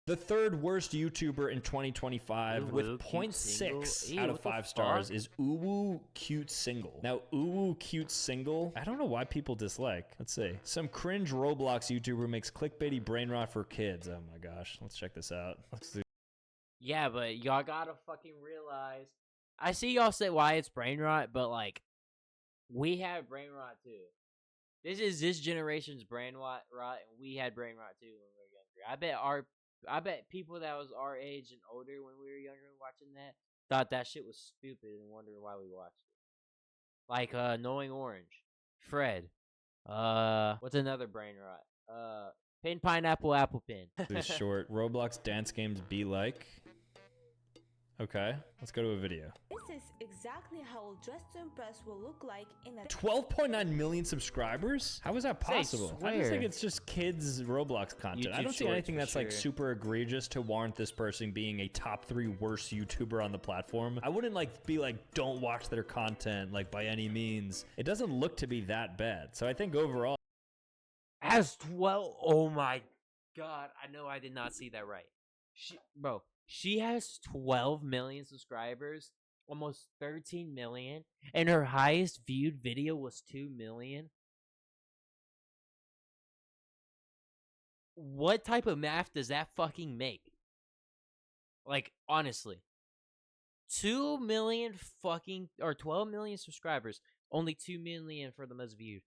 The third worst YouTuber in 2025 with 0.6 out of 5 stars is UwUcuteSingle. Now, UwUcuteSingle, I don't know why people dislike. Let's see. Some cringe Roblox YouTuber makes clickbaity brain rot for kids. Oh my gosh. Let's check this out. Let's see. Yeah, but y'all gotta fucking realize. I see y'all say why it's brain rot, but, like, we have brain rot too. This is this generation's brain rot, and we had brain rot too when we were younger. I bet people that was our age and older when we were younger watching that thought that shit was stupid and wondering why we watched it. Like Knowing Orange, Fred. What's another brain rot? Pin Pineapple Apple Pin. This short. Roblox dance games be like. Okay, let's go to a video. This is exactly how Dressed to Impress will look like in a 12.9 million subscribers? How is that possible? I just think it's just kids Roblox content. I don't see anything that's like super egregious to warrant this person being a top 3 worst YouTuber on the platform. I wouldn't like be like, don't watch their content like by any means. It doesn't look to be that bad. So I think overall. As 12, oh my god, I know I did not see that right. She has 12 million subscribers, almost 13 million, and her highest viewed video was 2 million. What type of math does that fucking make? Like, honestly. 2 million fucking, or 12 million subscribers, only 2 million for the most viewed.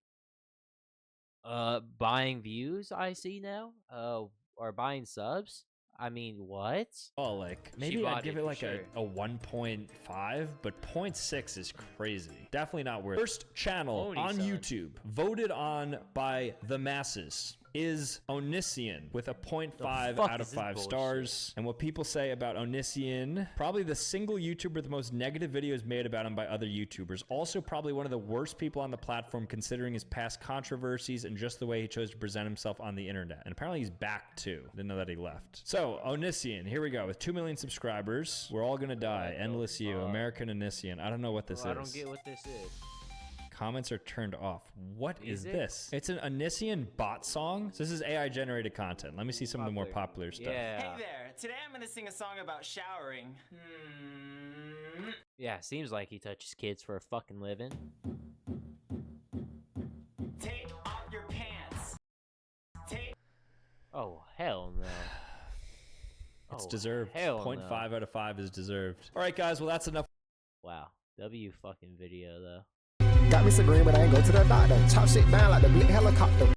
Buying views, I see now, or buying subs. I mean, what? Oh, like, maybe I'd give it like a 1.5, but 0.6 is crazy. Definitely not worth it. First channel on YouTube, voted on by the masses, is Onision with a 0.5 out of 5 stars. And what people say about Onision, probably the single YouTuber with the most negative videos made about him by other YouTubers. Also probably one of the worst people on the platform considering his past controversies and just the way he chose to present himself on the internet. And apparently he's back too. Didn't know that he left. So Onision, here we go. With 2 million subscribers, we're all gonna die. Endless You, American Onision. I don't know what this is. I don't get what this is. Comments are turned off. What is this? It's an Onision bot song. So this is AI generated content. Let me see some of the more popular stuff. Hey there. Today I'm going to sing a song about showering. Yeah, seems like he touches kids for a fucking living. Take off your pants. Oh, hell no. It's deserved. 0.5 no. out of 5 is deserved. All right, guys. Well, that's enough. Wow. W fucking video, though. Got me so green, but I ain't go to the doctor. Chop shit down like the blick helicopter.